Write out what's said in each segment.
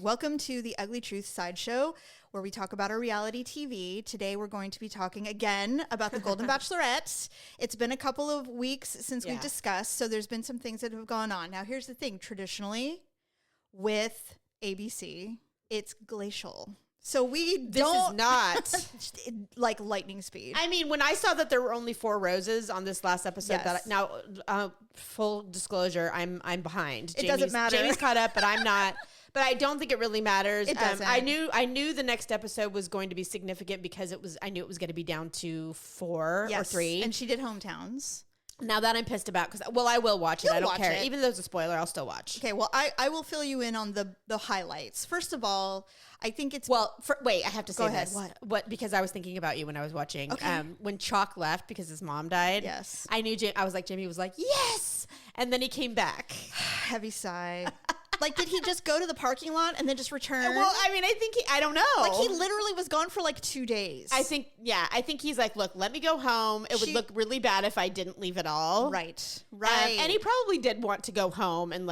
Welcome to the Ugly Truth Sideshow, where we talk about our reality TV. Today we're going to be talking again about the Golden Bachelorette. It's been a couple of weeks since we've discussed, so there's been some things that have gone on. Now, here's the thing. Traditionally, with ABC, it's glacial. So this is not like lightning speed. I mean, when I saw that there were only 4 roses on this last episode, full disclosure, I'm behind. It doesn't matter. Jamie's caught up, but I'm not. But I don't think it really matters. It doesn't. I knew the next episode was going to be significant because I knew it was going to be down to 4 or 3. And she did hometowns. Now that I'm pissed about, because I will watch it. I don't care. It. Even though it's a spoiler, I'll still watch. Okay, well, I will fill you in on the highlights. First of all, I think it's... wait, I have to say ahead. this. What? Because I was thinking about you when I was watching. Okay. When Chalk left because his mom died. Yes. I knew I was like, Jamie was like, yes! And then he came back. Heavy sigh. Like, did he just go to the parking lot and then just return? Well, I mean, I think I don't know. Like, he literally was gone for like 2 days. I think he's like, look, let me go home. It would look really bad if I didn't leave at all. Right. And he probably did want to go home and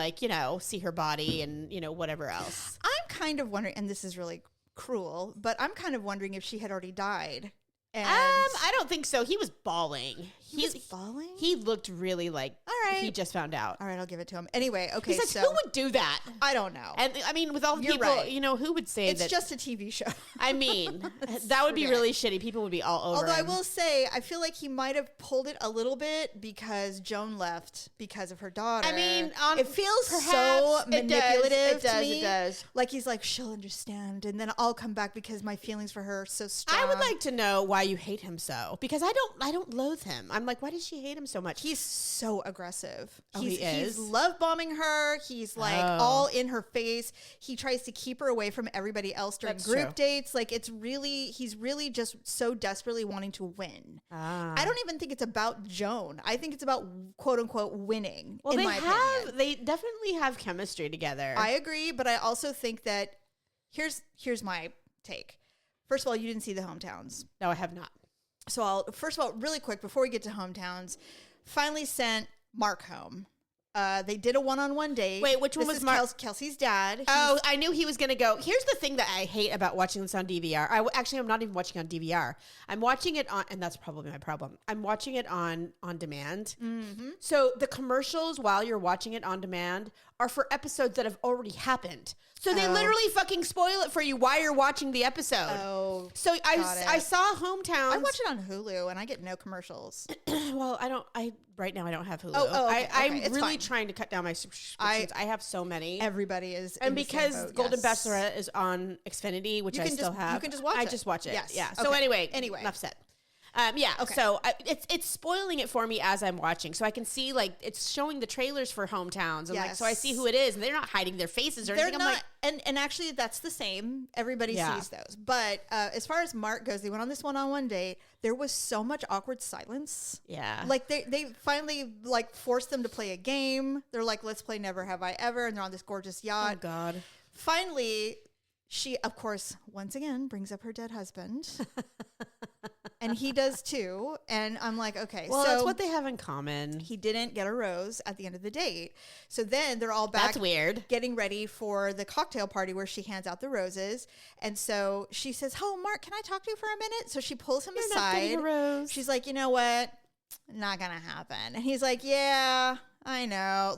see her body and, whatever else. I'm kind of wondering, and this is really cruel, but I'm kind of wondering if she had already died. And I don't think so. He was bawling. He was bawling? He looked really like he just found out. All right, I'll give it to him. Anyway, okay, he's like, who would do that? I don't know. And I mean, with all the people, right. Who would say it's that? It's just a TV show. I mean, that would be really shitty. People would be all over Although him. I will say, I feel like he might have pulled it a little bit because Joan left because of her daughter. I mean, it feels so manipulative to me. It does. Like he's like, she'll understand, and then I'll come back because my feelings for her are so strong. I would like to know why you hate him so, because I don't loathe him. I'm like, why does she hate him so much? He's so aggressive. He is. He's love bombing her. He's like all in her face. He tries to keep her away from everybody else during group dates. Like he's really just so desperately wanting to win. I don't even think it's about Joan. I think it's about quote unquote winning. Well, they definitely have chemistry together. I agree, but I also think that here's my take. First of all, you didn't see the hometowns. No, I have not. So first of all, really quick, before we get to hometowns, finally sent Mark home. They did a one-on-one date. Wait, which one was Mark? Kelsey's dad. I knew he was going to go. Here's the thing that I hate about watching this on DVR. I'm not even watching on DVR. I'm watching it on, and that's probably my problem. I'm watching it on demand. Mm-hmm. So the commercials while you're watching it on demand are for episodes that have already happened. So they literally fucking spoil it for you while you're watching the episode. Oh, so I saw Hometowns. I watch it on Hulu and I get no commercials. Well, right now I don't have Hulu. Okay. I'm really trying to cut down my subscriptions. I have so many. Everybody is. And because Golden Bachelorette is on Xfinity, which I still have. You can just watch it. I just watch it. Yes. Yeah. So anyway, enough said. Okay. So it's spoiling it for me as I'm watching, so I can see it's showing the trailers for Hometowns, and so I see who it is, and they're not hiding their faces or anything. They're not, and actually that's the same. Everybody sees those. But as far as Mark goes, they went on this one-on-one date. There was so much awkward silence. Yeah, they finally forced them to play a game. They're like, let's play Never Have I Ever, and they're on this gorgeous yacht. Oh God! Finally, she, of course, once again brings up her dead husband. And he does too. And I'm like, okay. Well, that's what they have in common. He didn't get a rose at the end of the date. So then they're all back. That's weird. Getting ready for the cocktail party where she hands out the roses. And so she says, oh, Mark, can I talk to you for a minute? So she pulls him aside. Not getting a rose. She's like, you know what? Not going to happen. And he's like, yeah, I know.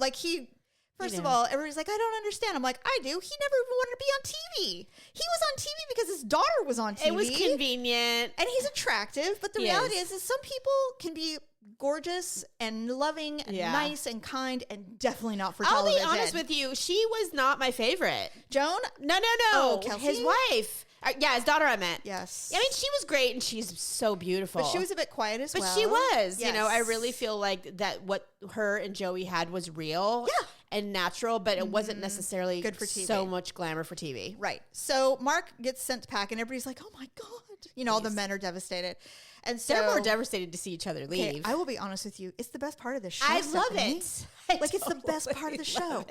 First of all, everybody's like, I don't understand. I'm like, I do. He never even wanted to be on TV. He was on TV because his daughter was on TV. It was convenient. And he's attractive. But the reality is some people can be gorgeous and loving and nice and kind and definitely not for television. I'll be honest with you. She was not my favorite. Joan? No. Oh, Kelsey? His wife. His daughter I meant. Yes. I mean, she was great and she's so beautiful. But she was a bit quiet as well. But she was. Yes. I really feel like that what her and Joey had was real and natural, but it wasn't necessarily good for TV. So much glamour for TV. Right. So Mark gets sent back and everybody's like, oh my God. All the men are devastated. And so they're more devastated to see each other leave. Okay, I will be honest with you. It's the best part of the show. I Stephanie. love it. Like it's the best part of the show.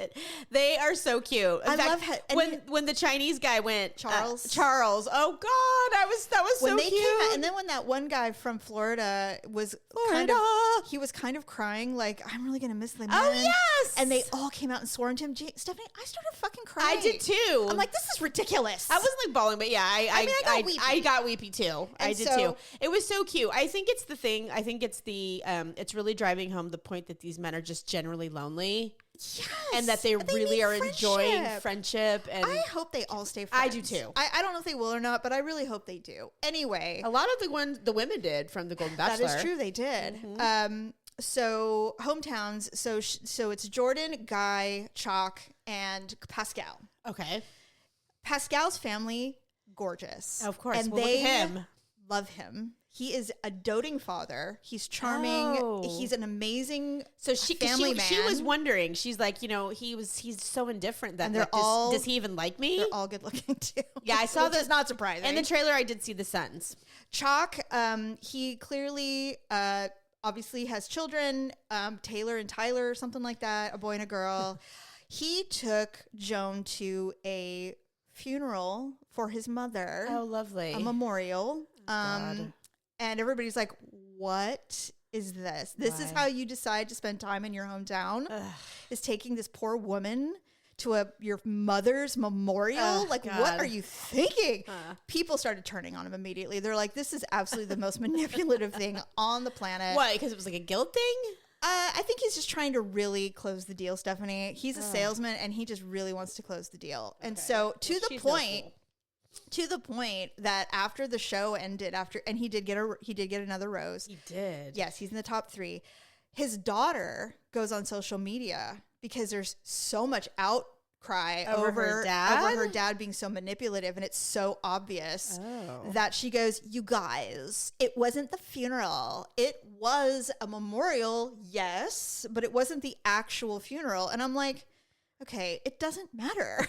They are so cute. In fact, love it. When the Chinese guy went, Charles. Oh God, that was when so they cute. Came out, and then when that one guy from Florida was kind of crying, like, I'm really gonna miss the man. Oh yes. And they all came out and swore into him. Stephanie, I started fucking crying. I did too. I'm like, this is ridiculous. I wasn't like bawling, but yeah, I got weepy too. And I did too. It was so cute. I think it's the thing. I think it's it's really driving home the point that these men are just generally lonely. Yes, and that they really are enjoying friendship. And I hope they all stay friends. I do too. I don't know if they will or not, but I really hope they do. Anyway, a lot of the women did from the Golden Bachelor. That is true. They did. Mm-hmm. So hometowns. So it's Jordan, Guy, Chalk, and Pascal. Okay. Pascal's family, gorgeous. Of course. And look at him. Love him. He is a doting father. He's charming. Oh. He's an amazing family man. She was wondering. She's like, he's so indifferent that and does he even like me? They're all good looking too. Yeah, I saw this. Is not surprising. In the trailer, I did see the sons. Chalk, he clearly obviously has children, Taylor and Tyler or something like that, a boy and a girl. He took Joan to a funeral for his mother. Oh, lovely. A memorial. God. And everybody's like, what is this? This is how you decide to spend time in your hometown? Is taking this poor woman to your mother's memorial? Like, God. What are you thinking? People started turning on him immediately. They're like, this is absolutely the most manipulative thing on the planet. Why? Because it was like a guilt thing? I think he's just trying to really close the deal, Stephanie. He's a salesman, and he just really wants to close the deal. Okay. And so to the point that after the show ended, and he did get another rose. He did. Yes, he's in the top 3. His daughter goes on social media because there's so much outcry over her dad being so manipulative, and it's so obvious that she goes, you guys, it wasn't the funeral. It was a memorial, yes, but it wasn't the actual funeral. And I'm like, okay, it doesn't matter.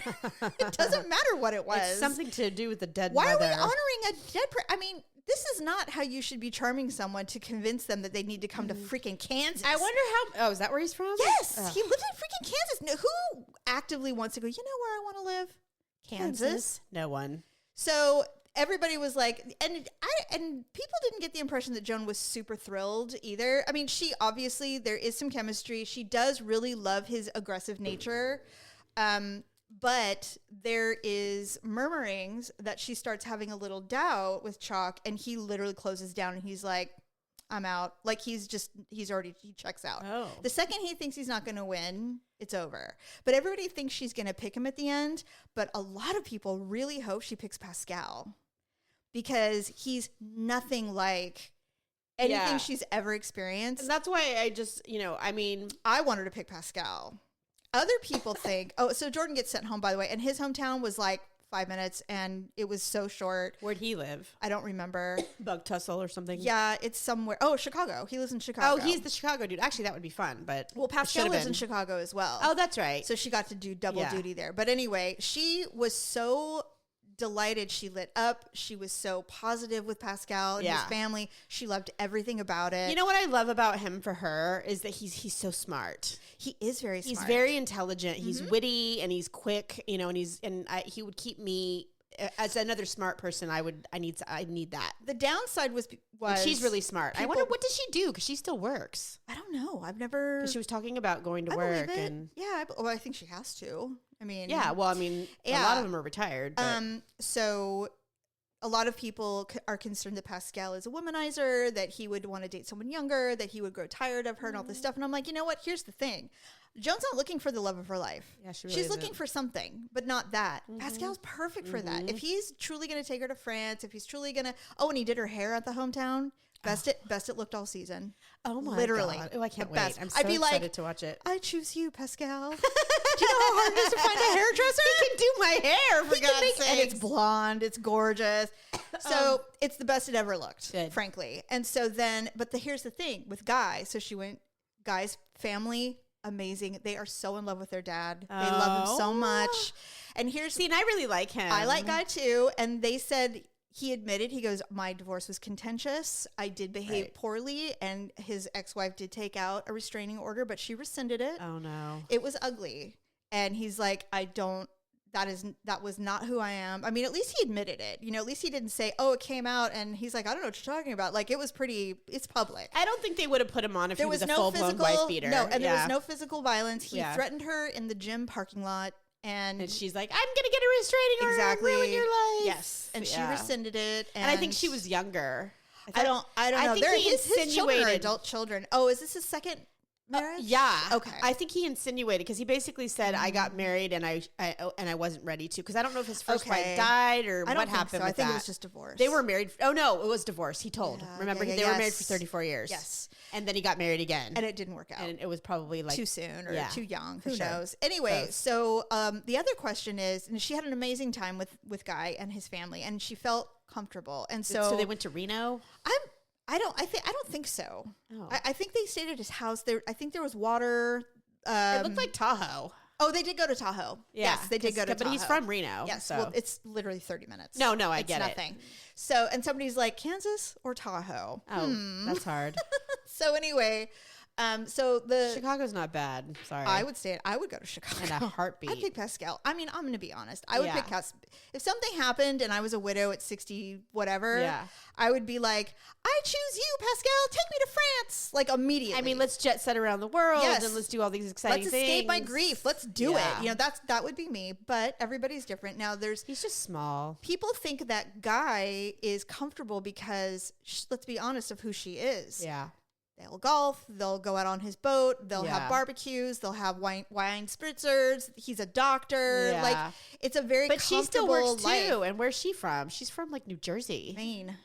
It doesn't matter what it was. It's something to do with the dead Why mother. are we honoring a dead person? I mean, this is not how you should be charming someone to convince them that they need to come to freaking Kansas. I wonder how... Oh, is that where he's from? Yes. He lives in freaking Kansas. Who actively wants to go, you know where I want to live? Kansas. No one. So everybody was like, and people didn't get the impression that Joan was super thrilled either. I mean, she obviously, there is some chemistry. She does really love his aggressive nature. But there is murmurings that she starts having a little doubt with Chalk, and he literally closes down and he's like, I'm out. Like he checks out. Oh. The second he thinks he's not going to win, it's over. But everybody thinks she's going to pick him at the end. But a lot of people really hope she picks Pascal because he's nothing like anything she's ever experienced. And that's why I just, I wanted to pick Pascal. Other people think, so Jordan gets sent home, by the way, and his hometown was like 5 minutes, and it was so short. Where'd he live? I don't remember. Bug Tussle or something? Yeah, it's somewhere. Oh, Chicago. He lives in Chicago. Oh, he's the Chicago dude. Actually, that would be fun, but... Well, Pascal lives in Chicago as well. Oh, that's right. So she got to do double duty there. But anyway, she was so delighted. She lit up. She was so positive with Pascal and his family. She loved everything about it. You know what I love about him for her is that he's so smart. He is very smart. He's very intelligent. He's witty and he's quick, and he would keep me as another smart person. I need that. The downside was she's really smart. I wonder, what does she do? Because she still works. I don't know. I've never. She was talking about going to work, and I think she has to. I mean, a lot of them are retired. But. So a lot of people are concerned that Pascal is a womanizer, that he would want to date someone younger, that he would grow tired of her and all this stuff. And I'm like, you know what? Here's the thing. Joan's not looking for the love of her life. Yeah, she really She's isn't. looking for something, but not that. Pascal's perfect for that. If he's truly going to take her to France, if he's truly going to... Oh, and he did her hair at the hometown. Best it looked all season. Oh my Literally. God. Oh, I can't wait. Best. I'm so I'd be excited to watch it. I choose you, Pascal. Do you know how hard it is to find a hairdresser? He can do my hair, for God's sake. And it's blonde. It's gorgeous. So it's the best it ever looked, frankly. And so then, but here's the thing with Guy. So she went, Guy's family, amazing. They are so in love with their dad. They love him so much. And and I really like him. I like Guy too. And they said he admitted, he goes, my divorce was contentious. I did behave poorly, and his ex-wife did take out a restraining order, but she rescinded it. Oh no. It was ugly. And he's like, that was not who I am. I mean, at least he admitted it. You know, at least he didn't say, oh, it came out. And he's like, I don't know what you're talking about. Like, it's public. I don't think they would have put him on if There he was a no full-blown wife beater. No, and there was no physical violence. He threatened her in the gym parking lot. And she's like, I'm going to get a restraining order. Exactly. And ruin your life. Yes. And she rescinded it. And I think she was younger. I don't know. Think his children are adult children. Oh, is this his second marriage? Yeah. Okay. I think he insinuated, because he basically said, I got married and I wasn't ready to, because I don't know if his first wife died or what happened. I think it was just divorce. They were married. Oh no, it was divorce. He told. Remember, they were married for 34 years. Yes. And then he got married again. And it didn't work out. And it was probably like too soon or too young. Who knows? Anyway, so the other question is, and she had an amazing time with Guy and his family, and she felt comfortable. And so they went to Reno? I don't think so. Oh. I think they stayed at his house. I think there was water. It looked like Tahoe. Oh, they did go to Tahoe. Yeah, yes, they did go to Tahoe. But he's from Reno. Yes, so. well, it's literally 30 minutes. No, I get nothing. So, and somebody's like, Kansas or Tahoe? Oh, that's hard. So anyway, Chicago's not bad. Sorry. I would go to Chicago in a heartbeat. I'd pick Pascal. I mean, I'm going to be honest. I would pick Pascal. If something happened and I was a widow at 60, whatever, I would be like, I choose you, Pascal. Take me to France, like immediately. I mean, let's jet set around the world and let's do all these exciting things. Let's escape my grief. Let's do it. You know, that would be me. But everybody's different. Now, he's just small. People think that Guy is comfortable because, let's be honest, of who she is. Yeah. They'll golf. They'll go out on his boat. They'll have barbecues. They'll have wine spritzers. He's a doctor. Yeah. Like, it's a very but she still works life. Too. And where's she from? She's from like New Jersey, Maine.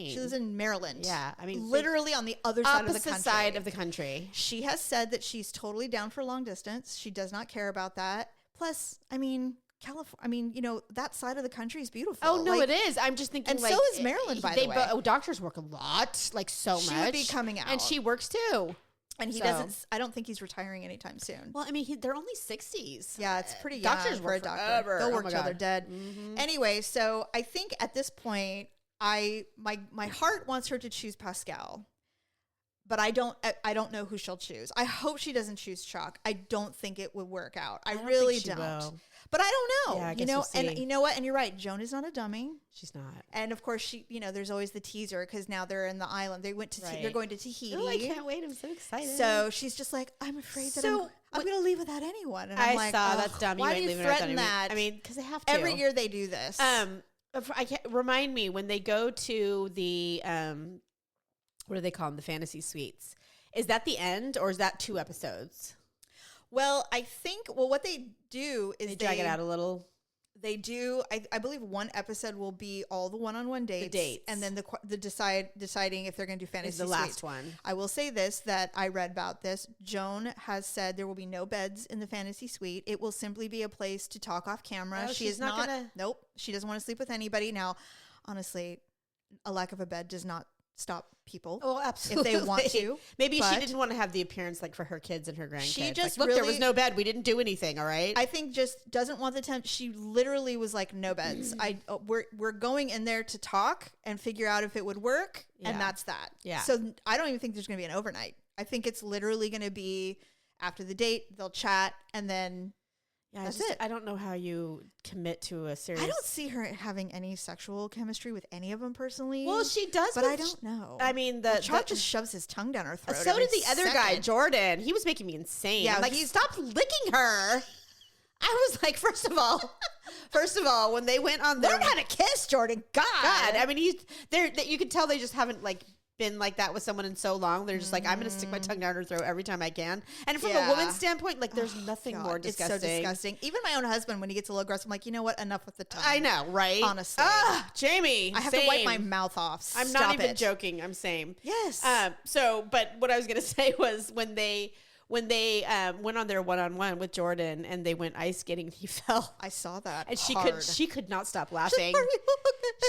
She lives in Maryland. Yeah, I mean, literally on the other side of the country. Opposite side of the country. She has said that she's totally down for long distance. She does not care about that. Plus, I mean, California. I mean, you know, that side of the country is beautiful. Oh no, it is. I'm just thinking, and like, so is Maryland. By the way, doctors work a lot, like so much. She would be coming out, and she works too. And he doesn't. I don't think he's retiring anytime soon. Well, I mean, they're only 60s. Yeah, it's pretty young. Doctors for a doctor. Forever. They'll work till they're dead. Mm-hmm. Anyway, so I think at this point, my heart wants her to choose Pascal, but I don't know who she'll choose. I hope she doesn't choose Chuck. I don't think it would work out. I really don't. Will. But I don't know. Yeah, I guess we'll see. And you know what? And you're right. Joan is not a dummy. She's not. And of course, she. You know, there's always the teaser because now they're in the island. They went to. They're going to Tahiti. Oh, I can't wait! I'm so excited. So she's just like, I'm afraid that I'm going to leave without anyone. And I'm like, that's dumb. Why do you threaten that? I mean, because they have to. Every year they do this. Remind me when they go to the what do they call them? The fantasy suites. Is that the end or is that 2 episodes? Well, I think. Well, what they do is they drag it out a little. They do. I believe one episode will be all the one-on-one dates, and then the deciding if they're going to do fantasy is the last one. I will say this, that I read about this. Joan has said there will be no beds in the fantasy suite. It will simply be a place to talk off camera. Oh, she is not. Nope. She doesn't want to sleep with anybody. Now, honestly, a lack of a bed does not stop people. Oh, absolutely. If they want to. Maybe she didn't want to have the appearance like for her kids and her grandkids. She just like, look, there was no bed. We didn't do anything. All right. I think just doesn't want the temp. She literally was like, no beds. We're going in there to talk and figure out if it would work. Yeah. And that's that. Yeah. So I don't even think there's going to be an overnight. I think it's literally going to be after the date, they'll chat and then that's it. I don't know how you commit to a series. I don't see her having any sexual chemistry with any of them personally. Well, she does, but I don't know. I mean, Chuck just shoves his tongue down her throat. So did the other guy, Jordan. He was making me insane. Yeah, like, stopped licking her. I was like, first of all, when they went on learn how to kiss, Jordan. God. I mean, you could tell they just haven't like been like that with someone in so long. They're just like, I'm going to stick my tongue down her throat every time I can. And from a woman's standpoint, like, there's nothing more disgusting. It's so disgusting. Even my own husband, when he gets a little aggressive, I'm like, you know what? Enough with the tongue. I know, right? Honestly. Jamie, I have to wipe my mouth off. I'm not even joking. I'm same. Yes. But what I was going to say was when they went on their one-on-one with Jordan and they went ice skating, he fell. I saw that. And she could not stop laughing.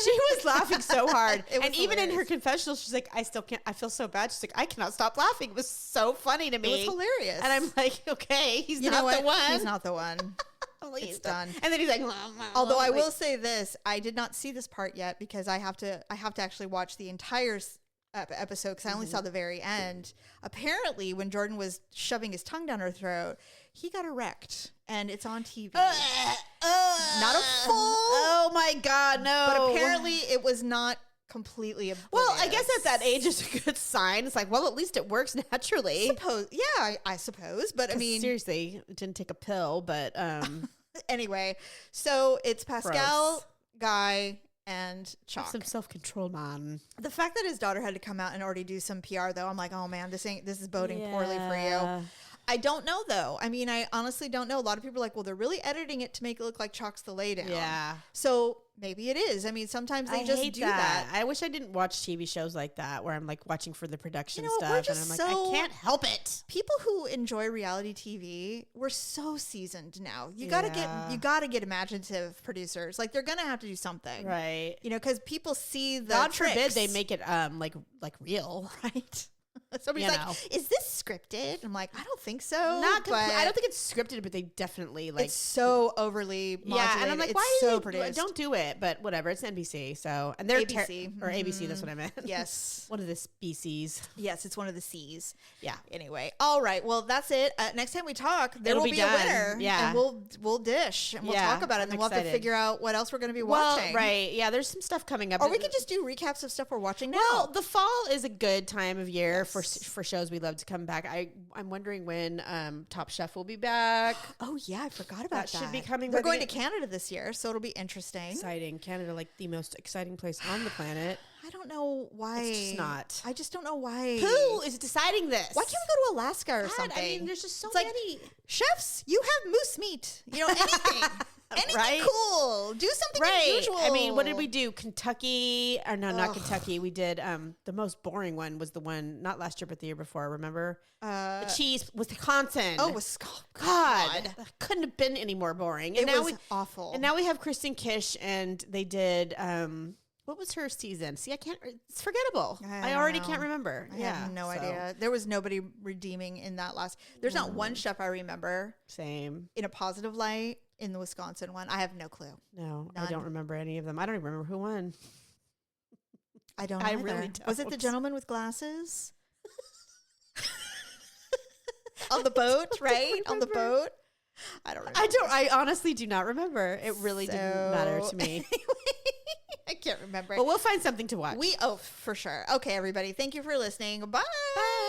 She was laughing so hard. And even in her confessional, she's like, I still can't, I feel so bad. She's like, I cannot stop laughing. It was so funny to me. It was hilarious. And I'm like, okay, he's not the one. He's not the one. I'm It's done. And then he's like, although I will say this, I did not see this part yet because I have to actually watch the entire episode because I only saw the very end. Apparently, when Jordan was shoving his tongue down her throat, he got erect, and it's on TV. Not a full. Oh my God, no! But apparently, it was not completely oblivious. Well, I guess at that age is a good sign. It's like, well, at least it works naturally. I suppose. But I mean, seriously, it didn't take a pill, but anyway, so it's Pascal, Gross. Guy, and Chalk. Some self-control, man. The fact that his daughter had to come out and already do some PR, though, I'm like, oh man, this is boding poorly for you. I don't know, though. I mean, I honestly don't know. A lot of people are like, well, they're really editing it to make it look like Chalk's the laydown. Yeah. So maybe it is. I mean, sometimes they just do that. I wish I didn't watch TV shows like that where I'm like watching for the production We're stuff. just And I'm like, I can't help it. People who enjoy reality TV, we're so seasoned now. You gotta get imaginative producers. Like, they're gonna have to do something. Right. Because people see the God tricks. forbid they make it like real. Right. Somebody's like, is this scripted? I'm like, I don't think so. I don't think it's scripted, but they definitely like. It's so overly modulated. And I'm like, why so produced? Don't do it. But whatever, it's NBC. So and they're ABC or ABC. That's what I meant. Yes, one of the species. Yes, it's one of the C's. Yeah. Anyway, all right. Well, that's it. Next time we talk, there will be a winner. Yeah, and we'll dish and we'll talk about it. And then we'll have to figure out what else we're going to be watching. Right. Yeah. There's some stuff coming up. Or we can just do recaps of stuff we're watching now. Well, the fall is a good time of year for shows we love to come back. I'm wondering when Top Chef will be back. Oh yeah, I forgot about that. Should be coming. We're going to Canada this year, so it'll be interesting. Exciting. Canada, like the most exciting place on the planet. I don't know why. It's just not. I just don't know why. Who is deciding this? Why can't we go to Alaska or something? I mean, there's just so many. Chefs, you have moose meat. Anything. Anything cool. Do something unusual. I mean, what did we do? Kentucky. Or no, not Kentucky. We did the most boring one was the one, not last year, but the year before. Remember? The cheese, Wisconsin. Oh, Wisconsin. God. That couldn't have been any more boring. And it was awful. And now we have Kristen Kish, and they did... what was her season? See, it's forgettable. I already can't remember. I have no idea. There was nobody redeeming in that last. There's not one chef I remember. Same. In a positive light in the Wisconsin one. I have no clue. No, none. I don't remember any of them. I don't even remember who won. I don't know. I really don't. Was it the gentleman with glasses? On the boat, right? On the boat. I don't remember. I honestly do not remember. It really didn't matter to me. I can't remember. But we'll find something to watch. For sure. Okay, everybody. Thank you for listening. Bye. Bye.